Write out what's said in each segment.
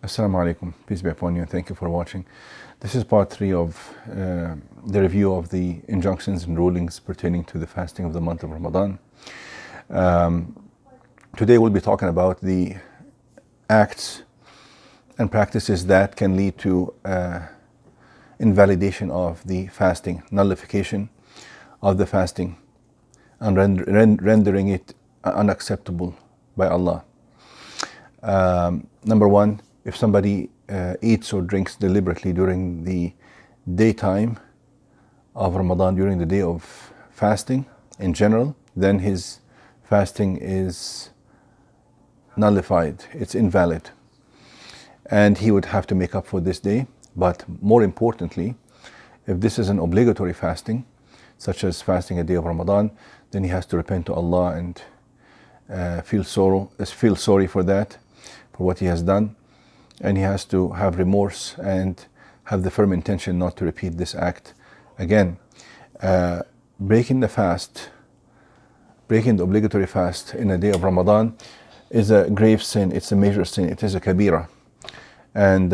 Assalamu alaikum, peace be upon you, and thank you for watching. This is part 3 of the review of the injunctions and rulings pertaining to the fasting of the month of Ramadan. Today we'll be talking about the acts and practices that can lead to invalidation of the fasting, nullification of the fasting, and rendering it unacceptable by Allah. Number one, if somebody eats or drinks deliberately during the daytime of Ramadan, during the day of fasting in general, then his fasting is nullified, it's invalid, and he would have to make up for this day. But more importantly, if this is an obligatory fasting, such as fasting a day of Ramadan, then he has to repent to Allah and feel sorry for that, for what he has done, and he has to have remorse and have the firm intention not to repeat this act again. Breaking the obligatory fast in a day of Ramadan is a grave sin, it's a major sin, it is a kabira. And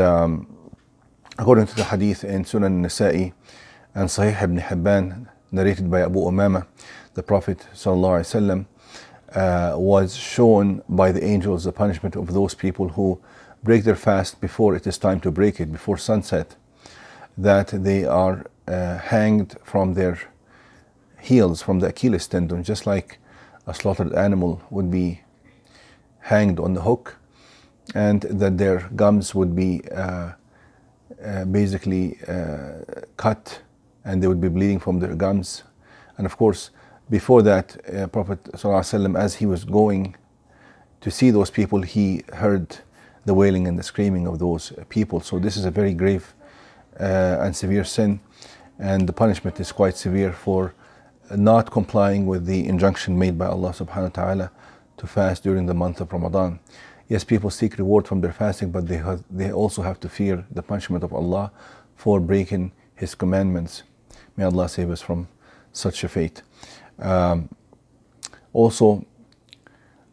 according to the hadith in Sunan Nasa'i and Sahih ibn Hibban, narrated by Abu Umama, the Prophet ﷺ was shown by the angels the punishment of those people who break their fast before it is time to break it, before sunset, that they are hanged from their heels, from the Achilles tendon, just like a slaughtered animal would be hanged on the hook, and that their gums would be basically cut, and they would be bleeding from their gums. And of course, before that, Prophet ﷺ, as he was going to see those people, he heard the wailing and the screaming of those people. So this is a very grave and severe sin, and the punishment is quite severe for not complying with the injunction made by Allah subhanahu wa ta'ala to fast during the month of Ramadan. Yes, people seek reward from their fasting, but they also have to fear the punishment of Allah for breaking His commandments. May Allah save us from such a fate. Also,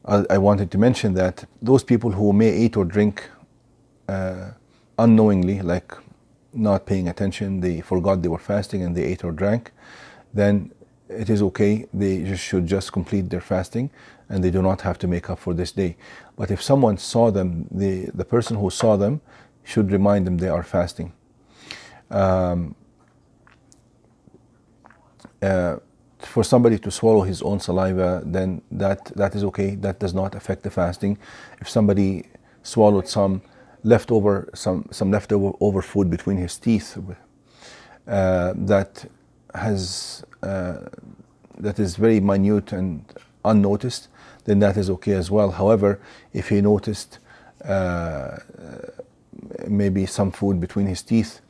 I wanted to mention that those people who may eat or drink unknowingly, like not paying attention, they forgot they were fasting and they ate or drank, then it is okay. They should just complete their fasting and they do not have to make up for this day. But if someone saw them, the person who saw them should remind them they are fasting. For somebody to swallow his own saliva, then that is okay. That does not affect the fasting. If somebody swallowed some leftover food between his teeth, that is very minute and unnoticed, then that is okay as well. However, if he noticed maybe some food between his teeth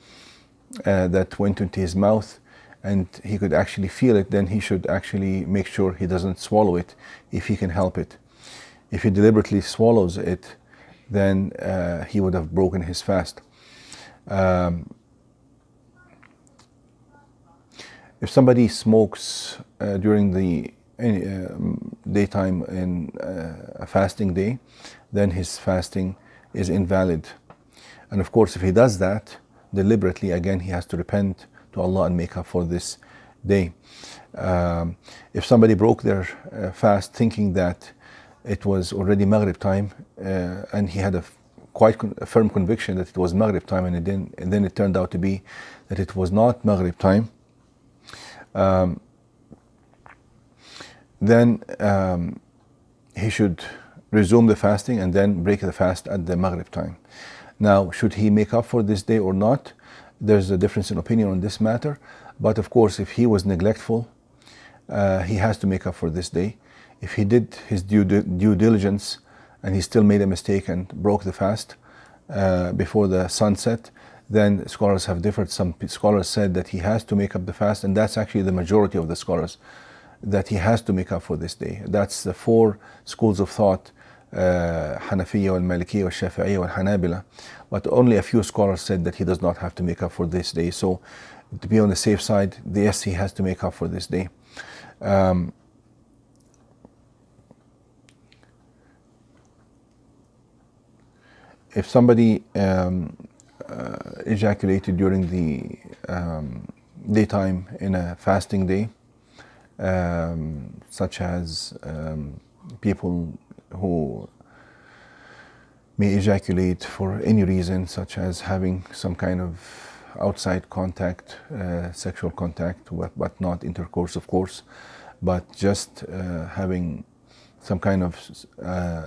that went into his mouth, and he could actually feel it, then he should actually make sure he doesn't swallow it if he can help it. If he deliberately swallows it, then he would have broken his fast. If somebody smokes during the daytime in a fasting day, then his fasting is invalid. And of course, if he does that deliberately, again, he has to repent to Allah and make up for this day. If somebody broke their fast thinking that it was already Maghrib time, and he had a firm conviction that it was Maghrib time, and then it turned out to be that it was not Maghrib time, then he should resume the fasting and then break the fast at the Maghrib time. Now, should he make up for this day or not? There's a difference in opinion on this matter, but of course, if he was neglectful, he has to make up for this day. If he did his due diligence and he still made a mistake and broke the fast before the sunset, then scholars have differed. Some scholars said that he has to make up the fast, and that's actually the majority of the scholars, that he has to make up for this day. That's the 4 schools of thought, Hanafiya, Malikiyya, Shafi'iyya, Hanabila. But only a few scholars said that he does not have to make up for this day. So to be on the safe side, yes, he has to make up for this day. if somebody ejaculated during the daytime in a fasting day, such as people who may ejaculate for any reason, such as having some kind of outside contact, sexual contact, but not intercourse, of course, but just having some kind of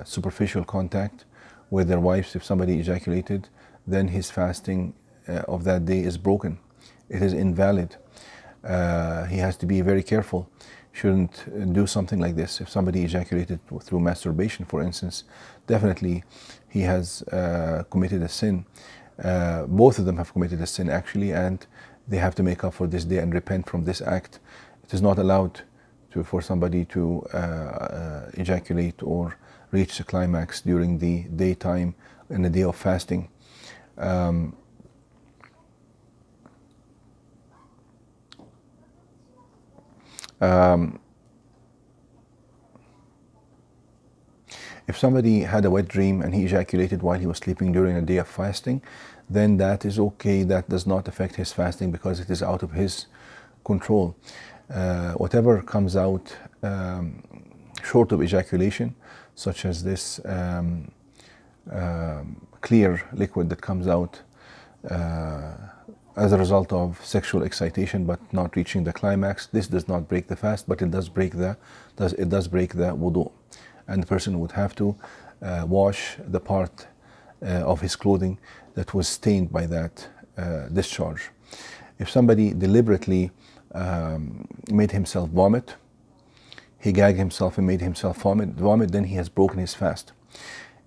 superficial contact with their wives. If somebody ejaculated, then his fasting of that day is broken. It is invalid. He has to be very careful. Shouldn't do something like this. If somebody ejaculated through masturbation, for instance, definitely he has committed a sin. Both of them have committed a sin, actually, and they have to make up for this day and repent from this act. It is not allowed for somebody to ejaculate or reach the climax during the daytime in the day of fasting. If somebody had a wet dream and he ejaculated while he was sleeping during a day of fasting, then that is okay. That does not affect his fasting because it is out of his control. Whatever comes out short of ejaculation, such as this clear liquid that comes out as a result of sexual excitation but not reaching the climax, this does not break the fast, but it does break the wudu, and the person would have to wash the part of his clothing that was stained by that discharge. If somebody deliberately made himself vomit, he gagged himself and made himself vomit, then he has broken his fast.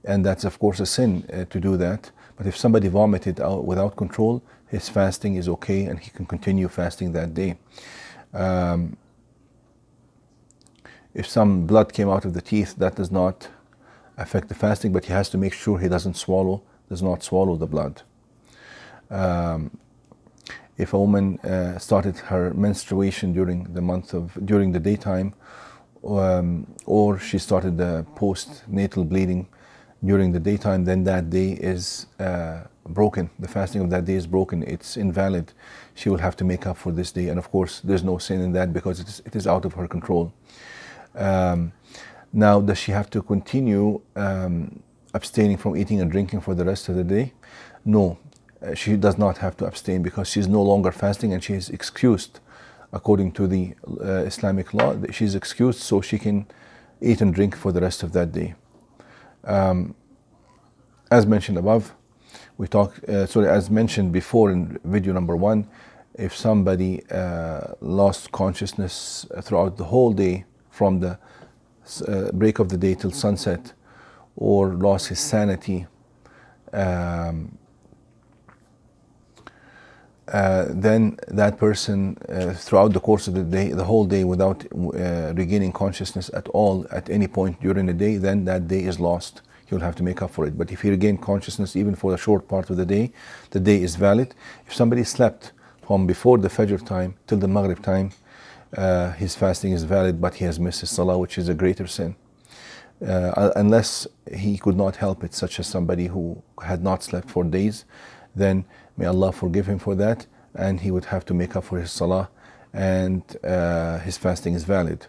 And that's of course a sin to do that. But if somebody vomited out without control, his fasting is okay and he can continue fasting that day. If some blood came out of the teeth, that does not affect the fasting, but he has to make sure he does not swallow the blood. If a woman started her menstruation during the daytime, or she started the postnatal bleeding during the daytime, then that day is broken. The fasting of that day is broken. It's invalid. She will have to make up for this day, and of course there's no sin in that because it is out of her control. Now, does she have to continue abstaining from eating and drinking for the rest of the day? No, she does not have to abstain because she's no longer fasting and she is excused. According to the Islamic law, she's excused, so she can eat and drink for the rest of that day. As mentioned above, as mentioned before in video number 1, if somebody lost consciousness throughout the whole day from the break of the day till sunset, or lost his sanity, then that person throughout the course of the day, the whole day, without regaining consciousness at all at any point during the day, then that day is lost. He'll have to make up for it. But if he regained consciousness even for a short part of the day is valid. If somebody slept from before the Fajr time till the Maghrib time, his fasting is valid, but he has missed his Salah, which is a greater sin. Unless he could not help it, such as somebody who had not slept for days, then may Allah forgive him for that, and he would have to make up for his Salah, and his fasting is valid.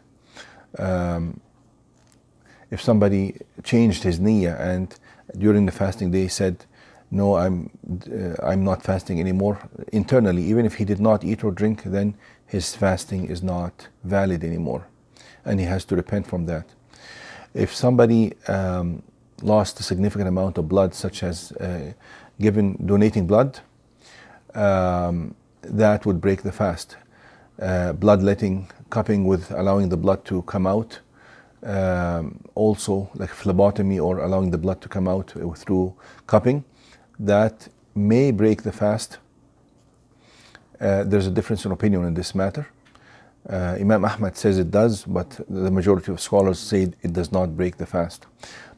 If somebody changed his niyyah and during the fasting day said, no, I'm not fasting anymore, internally, even if he did not eat or drink, then his fasting is not valid anymore, and he has to repent from that. If somebody lost a significant amount of blood, such as donating blood, that would break the fast. Bloodletting, cupping with allowing the blood to come out, also like phlebotomy or allowing the blood to come out through cupping, that may break the fast. There's a difference in opinion in this matter. Imam Ahmad says it does, but the majority of scholars say it does not break the fast.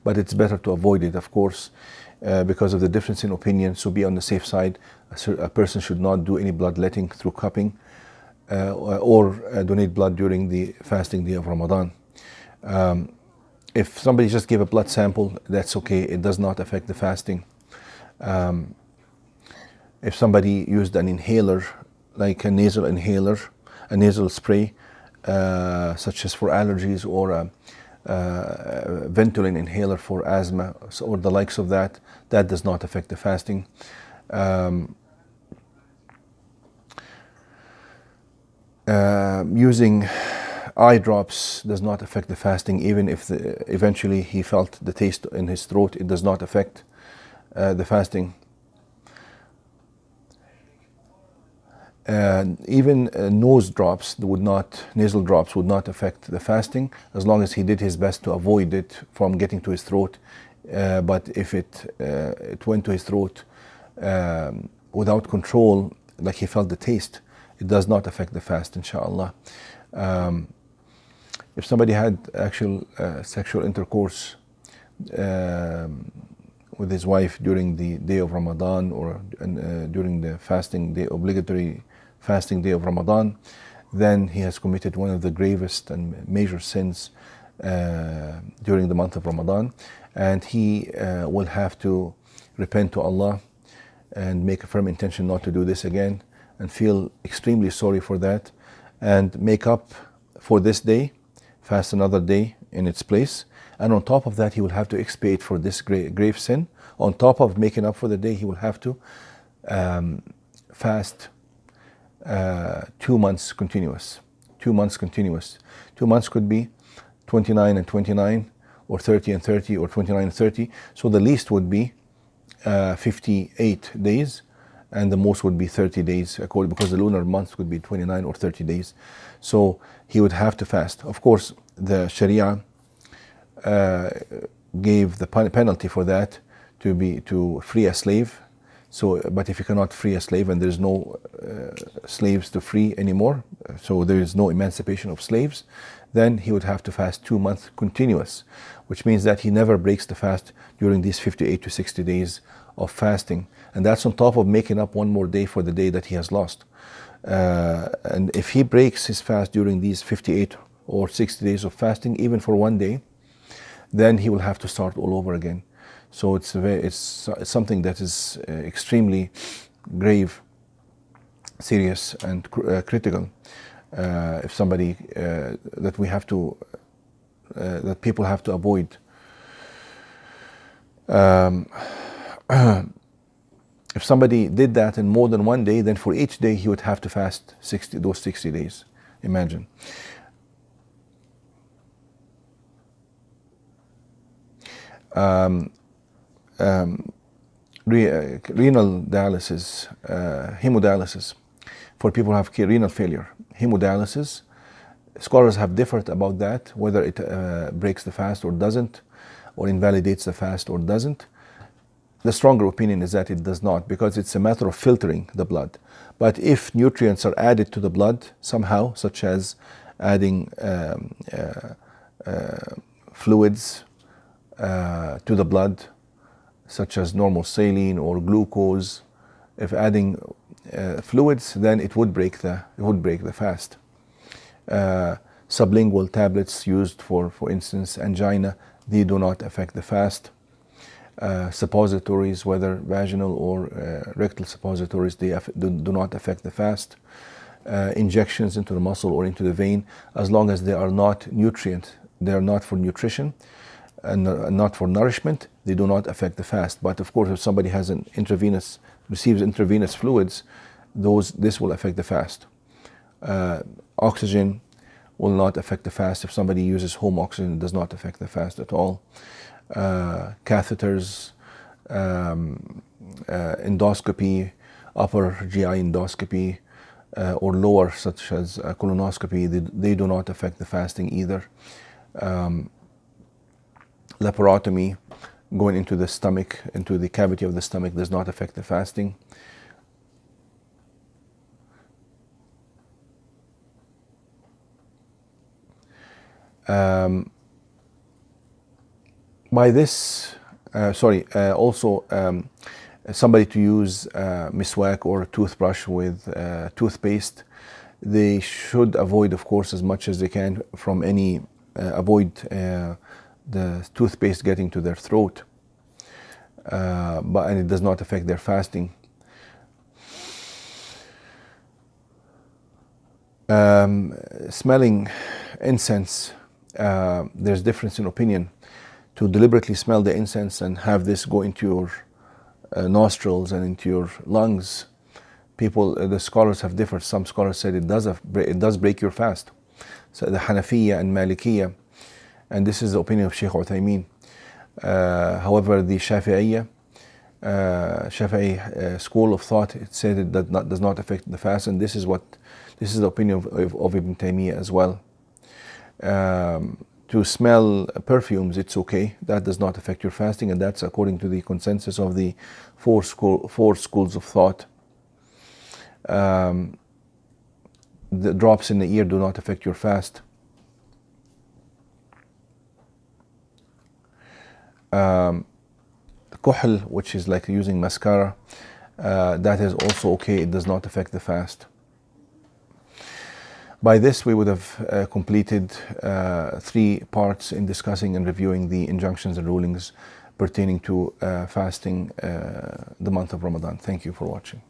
But it's better to avoid it, of course, because of the difference in opinion. So be on the safe side. A person should not do any bloodletting through cupping or donate blood during the fasting day of Ramadan. If somebody just gave a blood sample, that's okay. It does not affect the fasting. If somebody used an inhaler, like a nasal inhaler, a nasal spray, such as for allergies, or a Ventolin inhaler for asthma, or the likes of that, that does not affect the fasting. Using eye drops does not affect the fasting, even if eventually he felt the taste in his throat. It does not affect the fasting. Even nasal drops would not affect the fasting, as long as he did his best to avoid it from getting to his throat. But if it went to his throat without control, like he felt the taste, it does not affect the fast, inshallah. If somebody had actual sexual intercourse with his wife during the day of Ramadan, or during the fasting day, obligatory fasting day of Ramadan, then he has committed one of the gravest and major sins during the month of Ramadan, and he will have to repent to Allah and make a firm intention not to do this again, and feel extremely sorry for that, and make up for this day, fast another day in its place. And on top of that, he will have to expiate for this grave sin. On top of making up for the day, he will have to fast 2 months continuous. 2 months continuous. 2 months could be 29 and 29, or 30 and 30, or 29 and 30. So the least would be 58 days, and the most would be 30 days, because the lunar month could be 29 or 30 days. So he would have to fast. Of course, the Sharia gave the penalty for that to free a slave. So, but if you cannot free a slave, and there's no slaves to free anymore, so there is no emancipation of slaves, then he would have to fast 2 months continuous, which means that he never breaks the fast during these 58 to 60 days of fasting. And that's on top of making up one more day for the day that he has lost. And if he breaks his fast during these 58 or 60 days of fasting, even for one day, then he will have to start all over again. So it's something that is extremely grave, serious, and critical. If somebody that people have to avoid. If somebody did that in more than one day, then for each day he would have to fast those 60 days. Imagine. Renal dialysis, hemodialysis, for people who have renal failure. Hemodialysis, scholars have differed about that, whether it breaks the fast or doesn't, or invalidates the fast or doesn't. The stronger opinion is that it does not, because it's a matter of filtering the blood. But if nutrients are added to the blood somehow, such as adding fluids to the blood, such as normal saline or glucose, if adding fluids, then it would break the fast. Sublingual tablets used for instance, angina, they do not affect the fast. Suppositories, whether vaginal or rectal suppositories, they do not affect the fast. Injections into the muscle or into the vein, as long as they are not nutrient, they are not for nutrition and not for nourishment, they do not affect the fast. But of course, if somebody has receives intravenous fluids, this will affect the fast. Oxygen will not affect the fast. If somebody uses home oxygen, it does not affect the fast at all. Catheters, endoscopy, upper GI endoscopy, or lower, such as colonoscopy, they do not affect the fasting either. Laparotomy, going into the stomach, into the cavity of the stomach, does not affect the fasting. By this, also somebody to use miswak or a toothbrush with toothpaste, they should avoid, of course, as much as they can from avoid the toothpaste getting to their throat. and it does not affect their fasting. Smelling incense, there's difference in opinion. To deliberately smell the incense and have this go into your nostrils and into your lungs, the scholars have differed. Some scholars said it does break your fast. So the Hanafiya and Malikiya, and this is the opinion of Sheikh Uthaymeen. However, the Shafi'i school of thought, it said it does not affect the fast, and this is the opinion of Ibn Taymiyyah as well. To smell perfumes, it's okay. That does not affect your fasting, and that's according to the consensus of the four schools of thought. The drops in the ear do not affect your fast. Kuhl, which is like using mascara, that is also okay. It does not affect the fast. By this, we would have completed 3 parts in discussing and reviewing the injunctions and rulings pertaining to fasting the month of Ramadan. Thank you for watching.